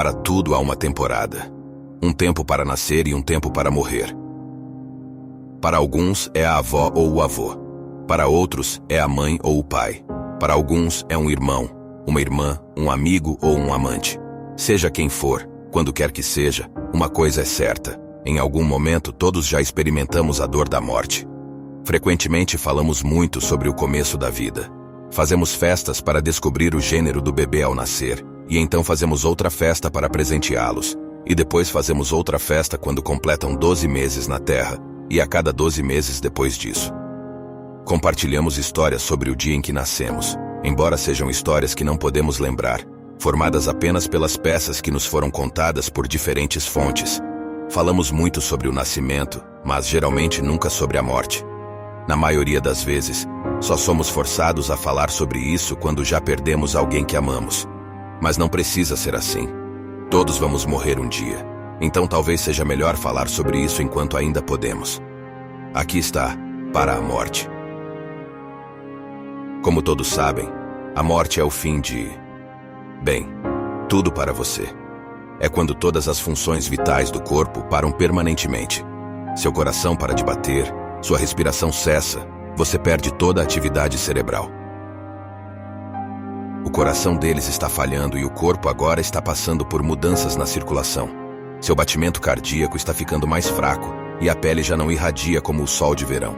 Para tudo há uma temporada. Um tempo para nascer e um tempo para morrer. Para alguns é a avó ou o avô. Para outros é a mãe ou o pai. Para alguns é um irmão, uma irmã, um amigo ou um amante. Seja quem for, quando quer que seja, uma coisa é certa. Em algum momento todos já experimentamos a dor da morte. Frequentemente falamos muito sobre o começo da vida. Fazemos festas para descobrir o gênero do bebê ao nascer, e então fazemos outra festa para presenteá-los. E depois fazemos outra festa quando completam 12 meses na Terra, e a cada 12 meses depois disso. Compartilhamos histórias sobre o dia em que nascemos, embora sejam histórias que não podemos lembrar, formadas apenas pelas peças que nos foram contadas por diferentes fontes. Falamos muito sobre o nascimento, mas geralmente nunca sobre a morte. Na maioria das vezes, só somos forçados a falar sobre isso quando já perdemos alguém que amamos. Mas não precisa ser assim. Todos vamos morrer um dia, então talvez seja melhor falar sobre isso enquanto ainda podemos. Aqui está, para a morte. Como todos sabem, a morte é o fim de... Bem, tudo para você. É quando todas as funções vitais do corpo param permanentemente. Seu coração para de bater, sua respiração cessa, você perde toda a atividade cerebral. O coração deles está falhando e o corpo agora está passando por mudanças na circulação. Seu batimento cardíaco está ficando mais fraco e a pele já não irradia como o sol de verão.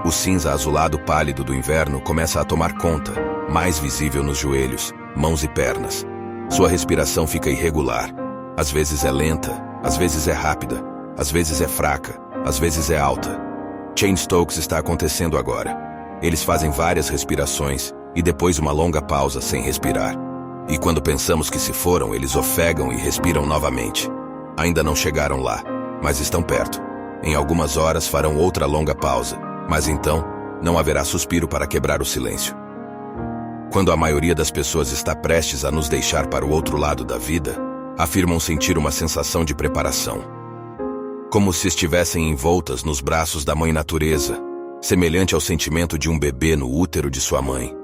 O cinza azulado pálido do inverno começa a tomar conta, mais visível nos joelhos, mãos e pernas. Sua respiração fica irregular. Às vezes é lenta, às vezes é rápida, às vezes é fraca, às vezes é alta. Chainstomers está acontecendo agora. Eles fazem várias respirações e depois uma longa pausa sem respirar. E quando pensamos que se foram, eles ofegam e respiram novamente. Ainda não chegaram lá, mas estão perto. Em algumas horas farão outra longa pausa, mas então não haverá suspiro para quebrar o silêncio. Quando a maioria das pessoas está prestes a nos deixar para o outro lado da vida, afirmam sentir uma sensação de preparação. Como se estivessem envoltas nos braços da mãe natureza, semelhante ao sentimento de um bebê no útero de sua mãe.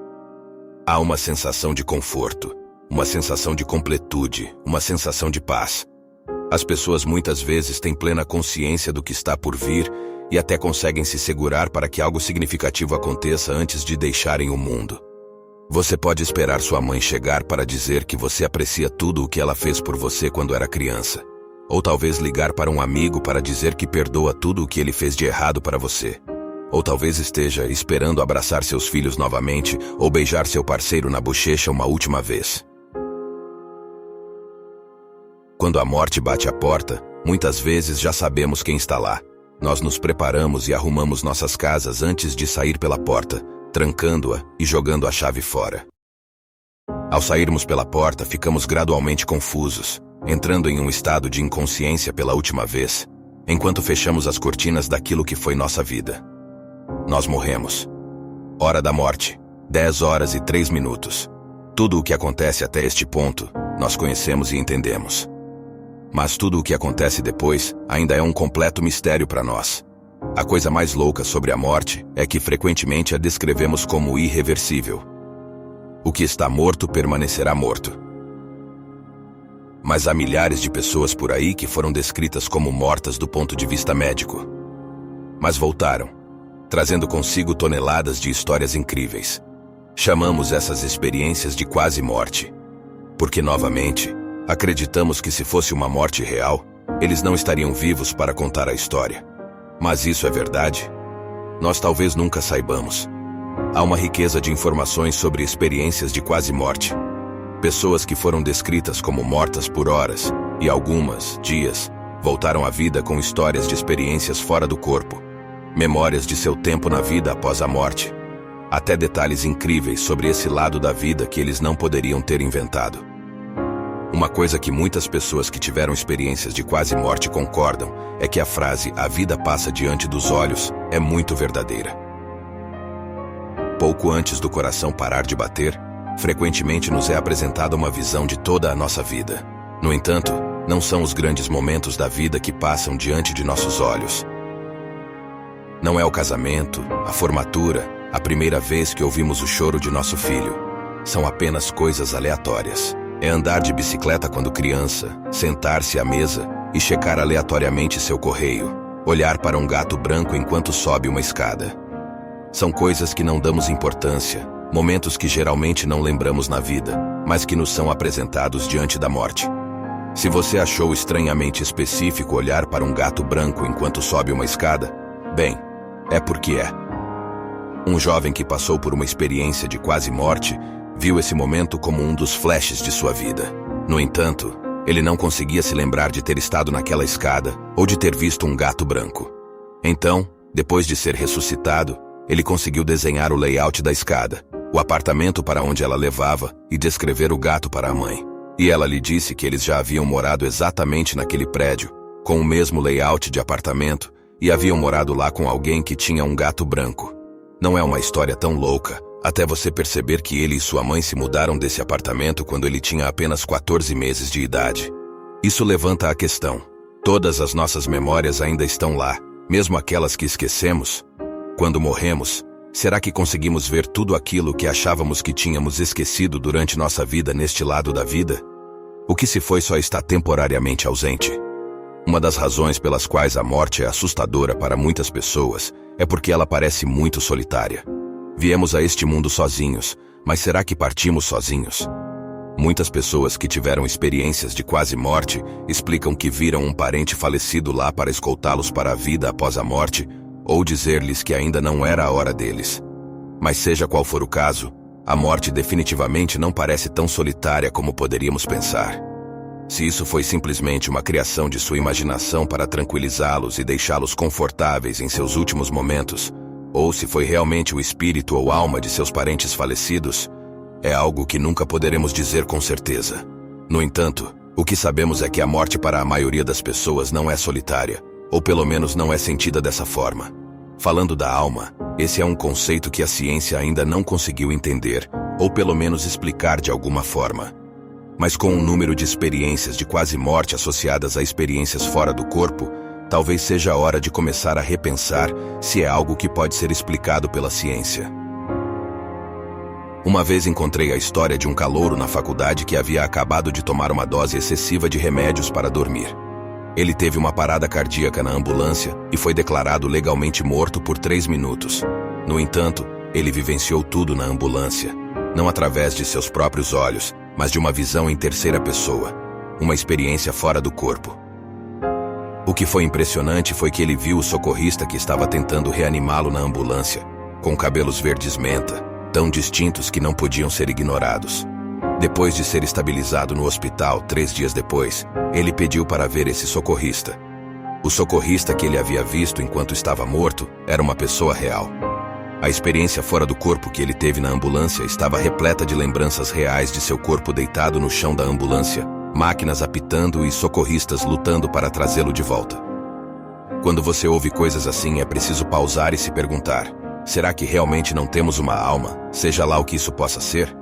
Há uma sensação de conforto, uma sensação de completude, uma sensação de paz. As pessoas muitas vezes têm plena consciência do que está por vir e até conseguem se segurar para que algo significativo aconteça antes de deixarem o mundo. Você pode esperar sua mãe chegar para dizer que você aprecia tudo o que ela fez por você quando era criança. Ou talvez ligar para um amigo para dizer que perdoa tudo o que ele fez de errado para você. Ou talvez esteja esperando abraçar seus filhos novamente ou beijar seu parceiro na bochecha uma última vez. Quando a morte bate à porta, muitas vezes já sabemos quem está lá. Nós nos preparamos e arrumamos nossas casas antes de sair pela porta, trancando-a e jogando a chave fora. Ao sairmos pela porta, ficamos gradualmente confusos, entrando em um estado de inconsciência pela última vez, enquanto fechamos as cortinas daquilo que foi nossa vida. Nós morremos. Hora da morte, 10 horas e 3 minutos. Tudo o que acontece até este ponto, nós conhecemos e entendemos. Mas tudo o que acontece depois ainda é um completo mistério para nós. A coisa mais louca sobre a morte é que frequentemente a descrevemos como irreversível. O que está morto permanecerá morto. Mas há milhares de pessoas por aí que foram descritas como mortas do ponto de vista médico. Mas voltaram, trazendo consigo toneladas de histórias incríveis. Chamamos essas experiências de quase morte. Porque, novamente, acreditamos que se fosse uma morte real, eles não estariam vivos para contar a história. Mas isso é verdade? Nós talvez nunca saibamos. Há uma riqueza de informações sobre experiências de quase morte. Pessoas que foram descritas como mortas por horas, e algumas, dias, voltaram à vida com histórias de experiências fora do corpo, memórias de seu tempo na vida após a morte, até detalhes incríveis sobre esse lado da vida que eles não poderiam ter inventado. Uma coisa que muitas pessoas que tiveram experiências de quase morte concordam é que a frase "a vida passa diante dos olhos" é muito verdadeira. Pouco antes do coração parar de bater, frequentemente nos é apresentada uma visão de toda a nossa vida. No entanto, não são os grandes momentos da vida que passam diante de nossos olhos. Não é o casamento, a formatura, a primeira vez que ouvimos o choro de nosso filho. São apenas coisas aleatórias. É andar de bicicleta quando criança, sentar-se à mesa e checar aleatoriamente seu correio, olhar para um gato branco enquanto sobe uma escada. São coisas que não damos importância, momentos que geralmente não lembramos na vida, mas que nos são apresentados diante da morte. Se você achou estranhamente específico olhar para um gato branco enquanto sobe uma escada, bem, é porque é. Um jovem que passou por uma experiência de quase morte viu esse momento como um dos flashes de sua vida. No entanto, ele não conseguia se lembrar de ter estado naquela escada ou de ter visto um gato branco. Então, depois de ser ressuscitado, ele conseguiu desenhar o layout da escada, o apartamento para onde ela levava e descrever o gato para a mãe. E ela lhe disse que eles já haviam morado exatamente naquele prédio, com o mesmo layout de apartamento, e haviam morado lá com alguém que tinha um gato branco. Não é uma história tão louca, até você perceber que ele e sua mãe se mudaram desse apartamento quando ele tinha apenas 14 meses de idade. Isso levanta a questão: todas as nossas memórias ainda estão lá, mesmo aquelas que esquecemos? Quando morremos, será que conseguimos ver tudo aquilo que achávamos que tínhamos esquecido durante nossa vida neste lado da vida? O que se foi só está temporariamente ausente. Uma das razões pelas quais a morte é assustadora para muitas pessoas é porque ela parece muito solitária. Viemos a este mundo sozinhos, mas será que partimos sozinhos? Muitas pessoas que tiveram experiências de quase morte explicam que viram um parente falecido lá para escoltá-los para a vida após a morte, ou dizer-lhes que ainda não era a hora deles. Mas seja qual for o caso, a morte definitivamente não parece tão solitária como poderíamos pensar. Se isso foi simplesmente uma criação de sua imaginação para tranquilizá-los e deixá-los confortáveis em seus últimos momentos, ou se foi realmente o espírito ou alma de seus parentes falecidos, é algo que nunca poderemos dizer com certeza. No entanto, o que sabemos é que a morte para a maioria das pessoas não é solitária, ou pelo menos não é sentida dessa forma. Falando da alma, esse é um conceito que a ciência ainda não conseguiu entender, ou pelo menos explicar de alguma forma. Mas com um número de experiências de quase morte associadas a experiências fora do corpo, talvez seja a hora de começar a repensar se é algo que pode ser explicado pela ciência. Uma vez encontrei a história de um calouro na faculdade que havia acabado de tomar uma dose excessiva de remédios para dormir. Ele teve uma parada cardíaca na ambulância e foi declarado legalmente morto por 3 minutos. No entanto, ele vivenciou tudo na ambulância, não através de seus próprios olhos, mas de uma visão em terceira pessoa, uma experiência fora do corpo. O que foi impressionante foi que ele viu o socorrista que estava tentando reanimá-lo na ambulância, com cabelos verdes menta, tão distintos que não podiam ser ignorados. Depois de ser estabilizado no hospital 3 dias depois, ele pediu para ver esse socorrista. O socorrista que ele havia visto enquanto estava morto era uma pessoa real. A experiência fora do corpo que ele teve na ambulância estava repleta de lembranças reais de seu corpo deitado no chão da ambulância, máquinas apitando e socorristas lutando para trazê-lo de volta. Quando você ouve coisas assim, é preciso pausar e se perguntar: será que realmente não temos uma alma, seja lá o que isso possa ser?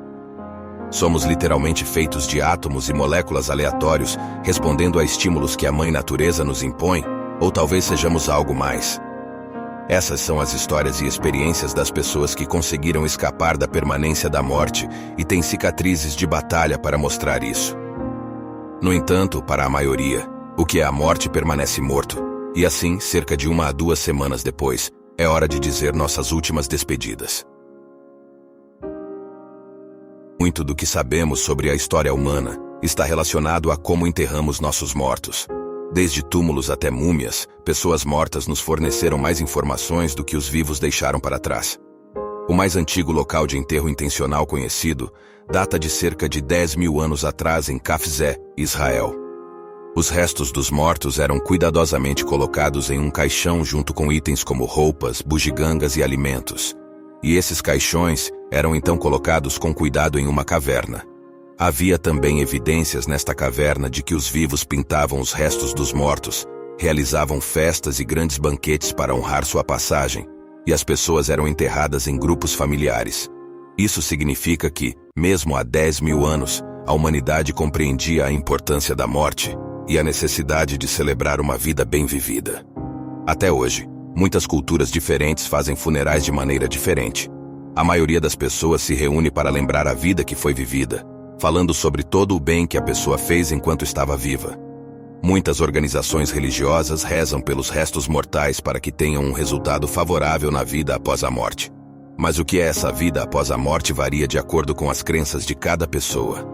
Somos literalmente feitos de átomos e moléculas aleatórios, respondendo a estímulos que a mãe natureza nos impõe, ou talvez sejamos algo mais. Essas são as histórias e experiências das pessoas que conseguiram escapar da permanência da morte e têm cicatrizes de batalha para mostrar isso. No entanto, para a maioria, o que é a morte permanece morto, e assim, cerca de 1 a 2 semanas depois, é hora de dizer nossas últimas despedidas. Muito do que sabemos sobre a história humana está relacionado a como enterramos nossos mortos. Desde túmulos até múmias, pessoas mortas nos forneceram mais informações do que os vivos deixaram para trás. O mais antigo local de enterro intencional conhecido data de cerca de 10.000 anos atrás em Cafzé, Israel. Os restos dos mortos eram cuidadosamente colocados em um caixão junto com itens como roupas, bugigangas e alimentos. E esses caixões eram então colocados com cuidado em uma caverna. Havia também evidências nesta caverna de que os vivos pintavam os restos dos mortos, realizavam festas e grandes banquetes para honrar sua passagem, e as pessoas eram enterradas em grupos familiares. Isso significa que, mesmo há 10.000 anos, a humanidade compreendia a importância da morte e a necessidade de celebrar uma vida bem vivida. Até hoje, muitas culturas diferentes fazem funerais de maneira diferente. A maioria das pessoas se reúne para lembrar a vida que foi vivida, falando sobre todo o bem que a pessoa fez enquanto estava viva. Muitas organizações religiosas rezam pelos restos mortais para que tenham um resultado favorável na vida após a morte. Mas o que é essa vida após a morte varia de acordo com as crenças de cada pessoa.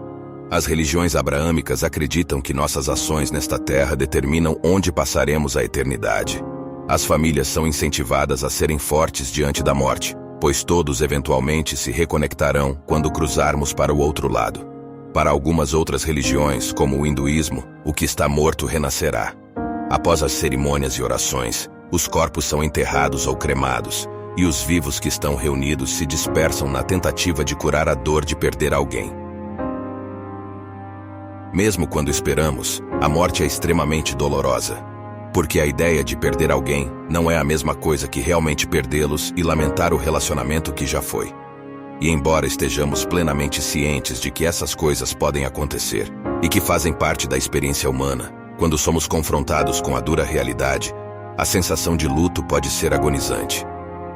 As religiões abraâmicas acreditam que nossas ações nesta terra determinam onde passaremos a eternidade. As famílias são incentivadas a serem fortes diante da morte, pois todos eventualmente se reconectarão quando cruzarmos para o outro lado. Para algumas outras religiões, como o hinduísmo, o que está morto renascerá. Após as cerimônias e orações, os corpos são enterrados ou cremados, e os vivos que estão reunidos se dispersam na tentativa de curar a dor de perder alguém. Mesmo quando esperamos, a morte é extremamente dolorosa. Porque a ideia de perder alguém não é a mesma coisa que realmente perdê-los e lamentar o relacionamento que já foi. E embora estejamos plenamente cientes de que essas coisas podem acontecer e que fazem parte da experiência humana, quando somos confrontados com a dura realidade, a sensação de luto pode ser agonizante.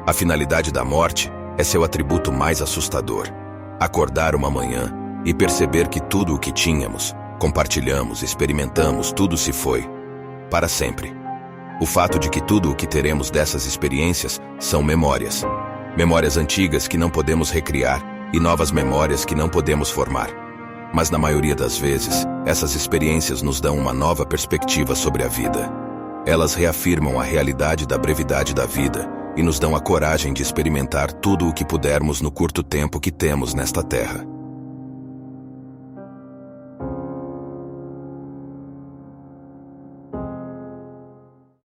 A finalidade da morte é seu atributo mais assustador. Acordar uma manhã e perceber que tudo o que tínhamos, compartilhamos, experimentamos, tudo se foi. Para sempre. O fato de que tudo o que teremos dessas experiências são memórias. Memórias antigas que não podemos recriar e novas memórias que não podemos formar. Mas na maioria das vezes, essas experiências nos dão uma nova perspectiva sobre a vida. Elas reafirmam a realidade da brevidade da vida e nos dão a coragem de experimentar tudo o que pudermos no curto tempo que temos nesta terra.